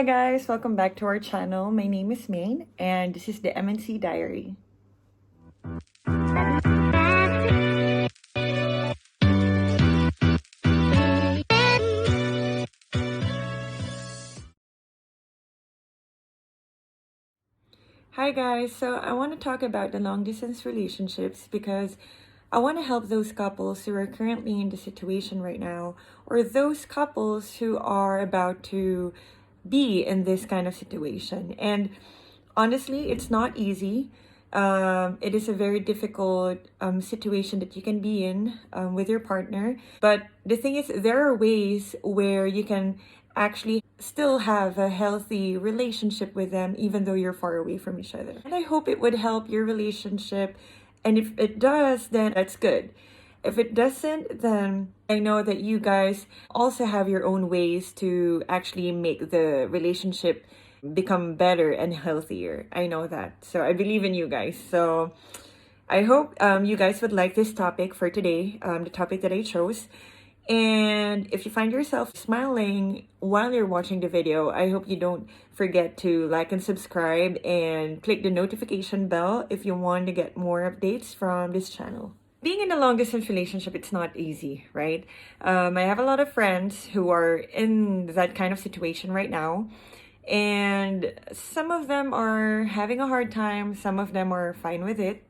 Hi guys, welcome back to our channel. My name is Maine and this is the MNC Diary. Hi guys, so I want to talk about the long distance relationships because I want to help those couples who are currently in the situation right now, or those couples who are about to be in this kind of situation. And honestly, it's not easy. It is a very difficult situation that you can be in with your partner. But the thing is, there are ways where you can actually still have a healthy relationship with them, even though you're far away from each other. And I hope it would help your relationship. And if it does, then that's good. If it doesn't, then I know that you guys also have your own ways to actually make the relationship become better and healthier. I know that. So I believe in you guys. So I hope you guys would like this topic for today, the topic that I chose. And if you find yourself smiling while you're watching the video, I hope you don't forget to like and subscribe and click the notification bell if you want to get more updates from this channel. Being in a long distance relationship, it's not easy, right? I have a lot of friends who are in that kind of situation right now. And some of them are having a hard time. Some of them are fine with it,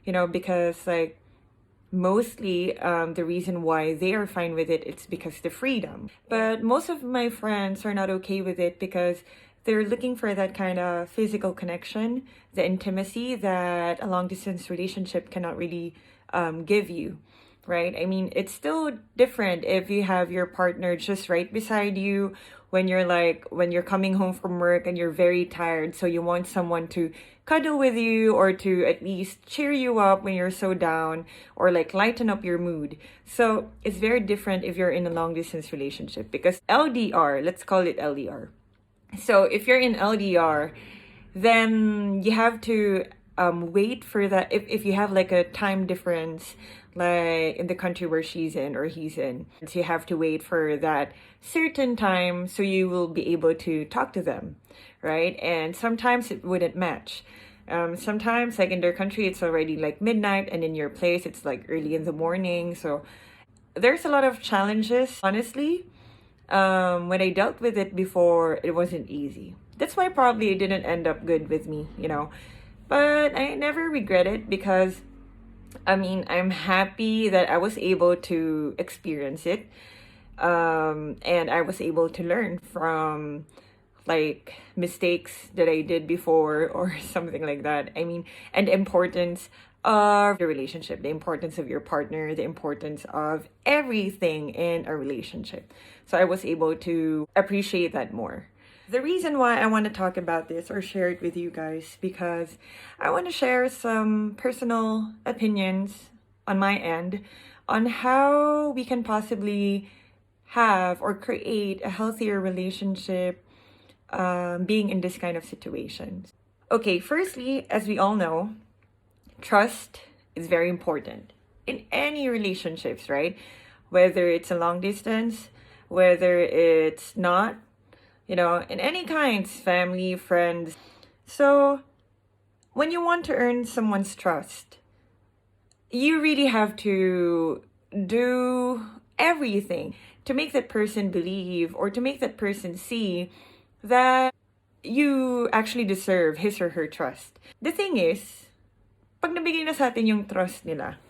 because like mostly the reason why they are fine with it, it's because the freedom. But most of my friends are not okay with it because they're looking for that kind of physical connection, the intimacy that a long distance relationship cannot really give you, right? I mean, it's still different if you have your partner just right beside you when you're coming home from work and you're very tired, so you want someone to cuddle with you or to at least cheer you up when you're so down, or like lighten up your mood. So it's very different if you're in a long distance relationship, because LDR, let's call it LDR. So if you're in LDR, then you have to wait for that. If you have like a time difference, like in the country where she's in or he's in, so you have to wait for that certain time so you will be able to talk to them, right? And sometimes it wouldn't match. Sometimes, like in their country, it's already like midnight, and in your place, it's like early in the morning. So there's a lot of challenges. Honestly, when I dealt with it before, it wasn't easy. That's why probably it didn't end up good with me, But I never regret it because, I mean, I'm happy that I was able to experience it. And I was able to learn from like mistakes that I did before or something like that. I mean, and the importance of the relationship, the importance of your partner, the importance of everything in a relationship. So I was able to appreciate that more. The reason why I want to talk about this or share it with you guys, because I want to share some personal opinions on my end on how we can possibly have or create a healthier relationship being in this kind of situations. Okay, firstly, as we all know, trust is very important in any relationships, right? Whether it's a long distance, whether it's not, in any kinds, family, friends. So when you want to earn someone's trust, you really have to do everything to make that person believe or to make that person see that you actually deserve his or her trust. The thing is, pag nabigay na sa atin yung trust nila,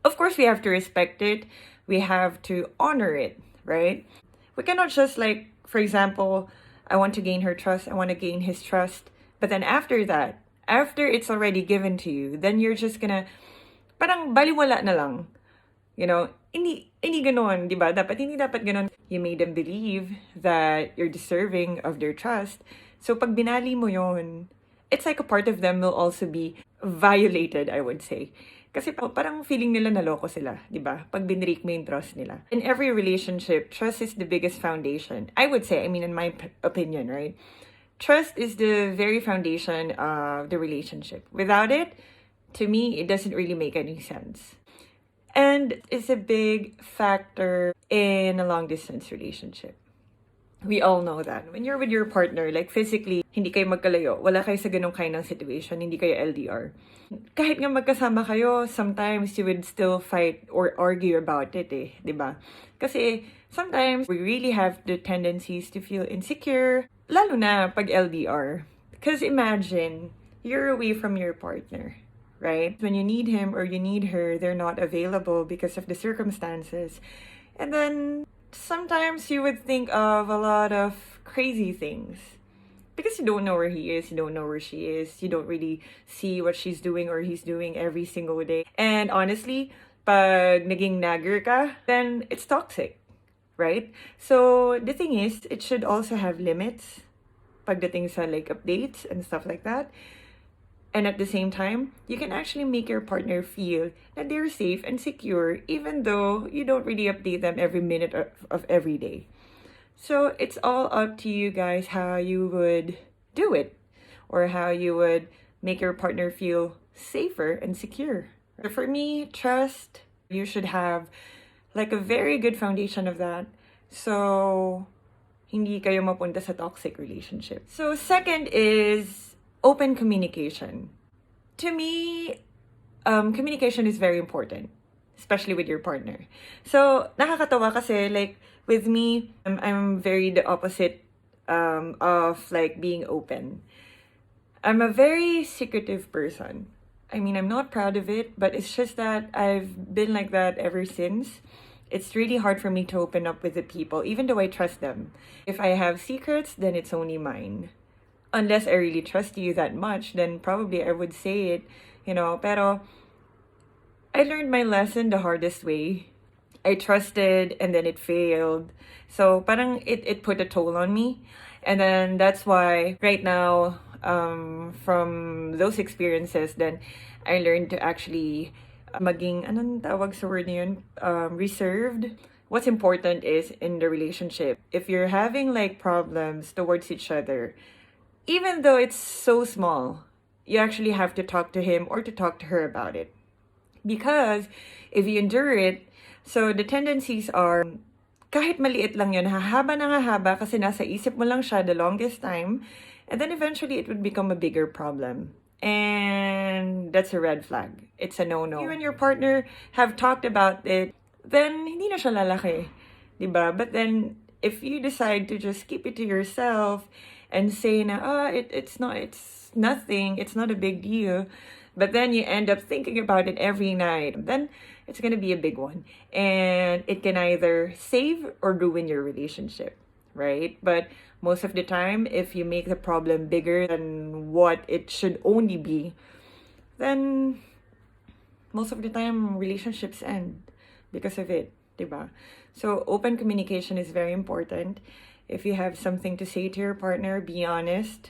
of course we have to respect it. We have to honor it, right? We cannot just like, for example, I want to gain her trust, I want to gain his trust. But then after that, after it's already given to you, then you're just gonna, parang baliwala na lang. Hindi ganon, di ba? Hindi dapat ganon. You made them believe that you're deserving of their trust. So pag binali mo yon, it's like a part of them will also be violated, I would say. Kasi parang feeling nila naloko sila, di ba? Pag binrake mo yung trust nila. In every relationship, trust is the biggest foundation. I would say, in my opinion, right? Trust is the very foundation of the relationship. Without it, to me, it doesn't really make any sense. And it's a big factor in a long distance relationship. We all know that. When you're with your partner, like physically, hindi kayo magkalayo, wala kayo sa ganong kind ng situation, hindi kayo LDR. Kahit nga magkasama kayo, sometimes you would still fight or argue about it eh, di ba? Kasi sometimes we really have the tendencies to feel insecure, lalo na pag LDR. Because imagine, you're away from your partner, right? When you need him or you need her, they're not available because of the circumstances. And then sometimes you would think of a lot of crazy things because you don't know where he is, you don't know where she is, you don't really see what she's doing or he's doing every single day. And honestly, pag naging nagger ka, then it's toxic, right? So the thing is, it should also have limits pagdating sa like updates and stuff like that. And at the same time, you can actually make your partner feel that they're safe and secure even though you don't really update them every minute of every day. So it's all up to you guys how you would do it or how you would make your partner feel safer and secure. For me, trust, you should have like a very good foundation of that. So hindi kayo mapunta sa toxic relationship. So second is open communication. To me, communication is very important, especially with your partner. So, nakakatawa kasi, like, with me, I'm very the opposite of, like, being open. I'm a very secretive person. I mean, I'm not proud of it, but it's just that I've been like that ever since. It's really hard for me to open up with the people, even though I trust them. If I have secrets, then it's only mine. Unless I really trust you that much, then probably I would say it, you know. Pero I learned my lesson the hardest way. I trusted and then it failed. So parang it put a toll on me. And then that's why right now, from those experiences, then I learned to actually maging, anong tawag sa word na yun? Reserved. What's important is in the relationship, if you're having like problems towards each other, even though it's so small, you actually have to talk to him or to talk to her about it. Because if you endure it, so the tendencies are, kahit maliit lang yun, hahaba na nga haba kasi nasa isip mo lang siya the longest time, and then eventually it would become a bigger problem. And that's a red flag. It's a no-no. You and your partner have talked about it, then hindi na siya lalaki. Diba? But then, if you decide to just keep it to yourself, and say na, it's nothing, it's not a big deal, but then you end up thinking about it every night, then it's gonna be a big one. And it can either save or ruin your relationship, right? But most of the time, if you make the problem bigger than what it should only be, then most of the time, relationships end because of it, diba? So open communication is very important. If you have something to say to your partner, be honest.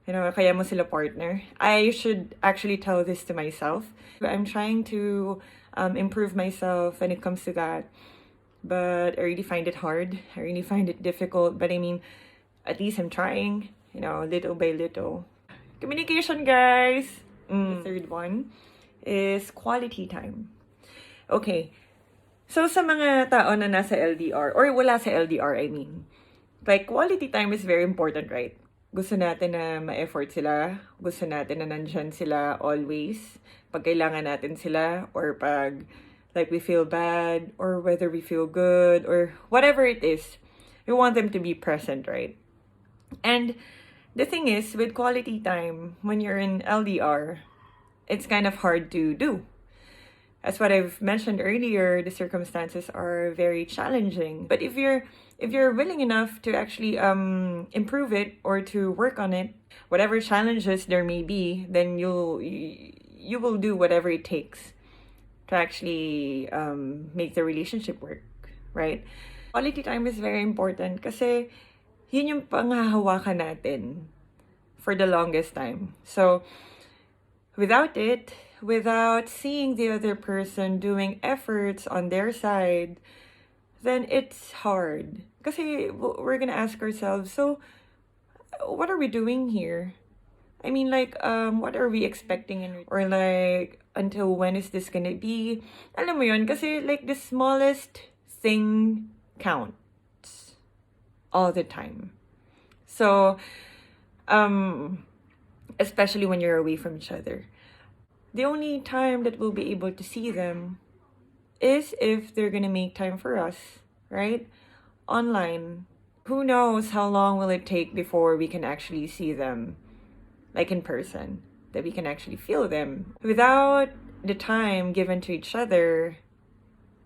You know, kaya mo sila partner. I should actually tell this to myself. I'm trying to improve myself when it comes to that. But I really find it hard. I really find it difficult. But I mean, at least I'm trying, you know, little by little. Communication, guys! The third one is quality time. Okay. So, sa mga tao na nasa LDR, or wala sa LDR, I mean, like, quality time is very important, right? Gusto natin na ma-effort sila. Gusto natin na nandyan sila always. Pag kailangan natin sila, or pag, like, we feel bad, or whether we feel good, or whatever it is, we want them to be present, right? And the thing is, with quality time, when you're in LDR, it's kind of hard to do. As what I've mentioned earlier, the circumstances are very challenging. But if you're willing enough to actually improve it or to work on it, whatever challenges there may be, then you will do whatever it takes to actually make the relationship work, right? Quality time is very important kasi yun yung panghahawakan natin for the longest time. So without it, without seeing the other person doing efforts on their side, then it's hard. Kasi we're gonna ask ourselves, so what are we doing here? I mean, like, what are we expecting in, or like, until when is this gonna be? Alam mo yun, kasi like the smallest thing counts. all the time. So, especially when you're away from each other. The only time that we'll be able to see them is if they're gonna make time for us, right? Online. Who knows how long will it take before we can actually see them, like in person, that we can actually feel them. Without the time given to each other,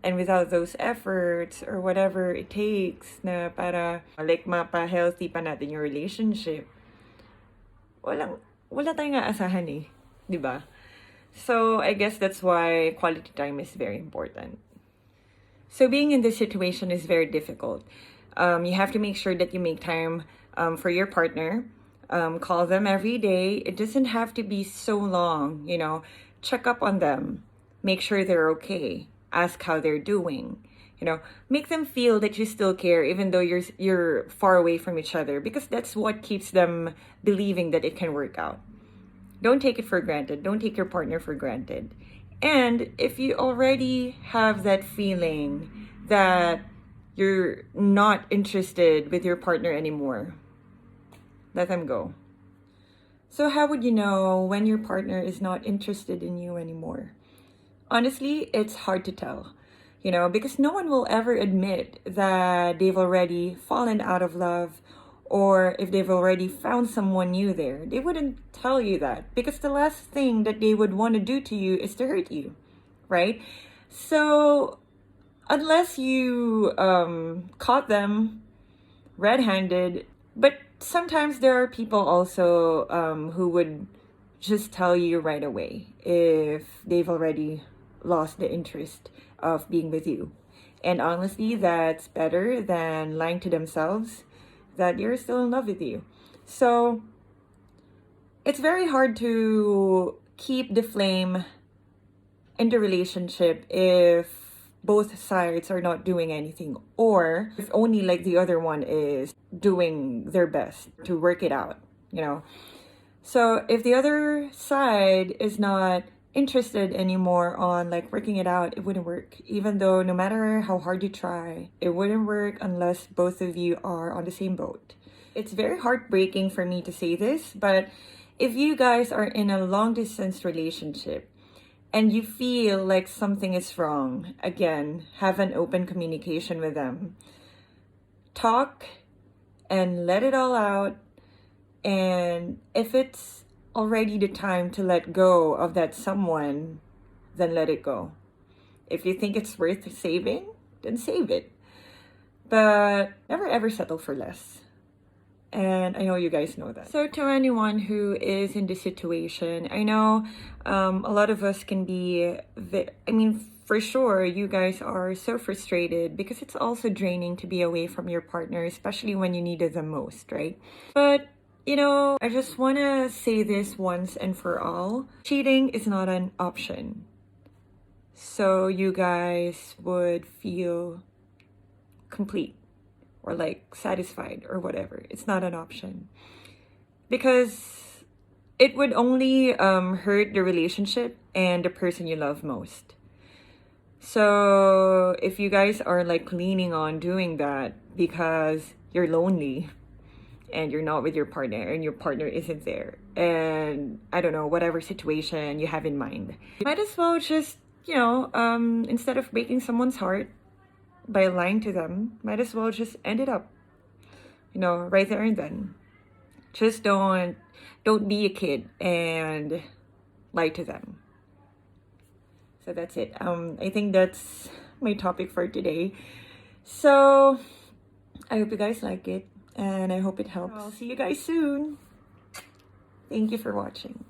and without those efforts or whatever it takes na para like mapa-healthy pa natin yung relationship, wala tayong aasahan eh, di ba? So I guess that's why quality time is very important. So being in this situation is very difficult. You have to make sure that you make time for your partner. Call them every day. It doesn't have to be so long, you know. Check up on them. Make sure they're okay. Ask how they're doing. You know, make them feel that you still care even though you're far away from each other, because that's what keeps them believing that it can work out. Don't take it for granted. Don't take your partner for granted. And if you already have that feeling that you're not interested with your partner anymore, let them go. So how would you know when your partner is not interested in you anymore? Honestly, it's hard to tell, you know, because no one will ever admit that they've already fallen out of love, or if they've already found someone new there. They wouldn't tell you that, because the last thing that they would want to do to you is to hurt you, right? So unless you caught them red-handed, but sometimes there are people also who would just tell you right away if they've already lost the interest of being with you. And honestly, that's better than lying to themselves that you're still in love with you. So it's very hard to keep the flame in the relationship if both sides are not doing anything, or if only like the other one is doing their best to work it out, you know. So if the other side is not interested anymore on like working it out, it wouldn't work. Even though no matter how hard you try, it wouldn't work unless both of you are on the same boat. It's very heartbreaking for me to say this, but if you guys are in a long distance relationship and you feel like something is wrong, again, have an open communication with them. Talk and let it all out. And if it's already the time to let go of that someone, then let it go. If you think it's worth saving, then save it. But never ever settle for less. And I know you guys know that. So to anyone who is in this situation, I know a lot of us can be, for sure, you guys are so frustrated because it's also draining to be away from your partner, especially when you needed them most, right? But you know, I just want to say this once and for all. Cheating is not an option. So you guys would feel complete or like satisfied or whatever. It's not an option. Because it would only hurt the relationship and the person you love most. So if you guys are like leaning on doing that because you're lonely, and you're not with your partner and your partner isn't there, and I don't know, whatever situation you have in mind, might as well just, you know, instead of breaking someone's heart by lying to them, might as well just end it up, you know, right there and then. Just don't be a kid and lie to them. So that's it. I think that's my topic for today. So I hope you guys like it. And I hope it helps. I'll see you guys soon. Thank you for watching.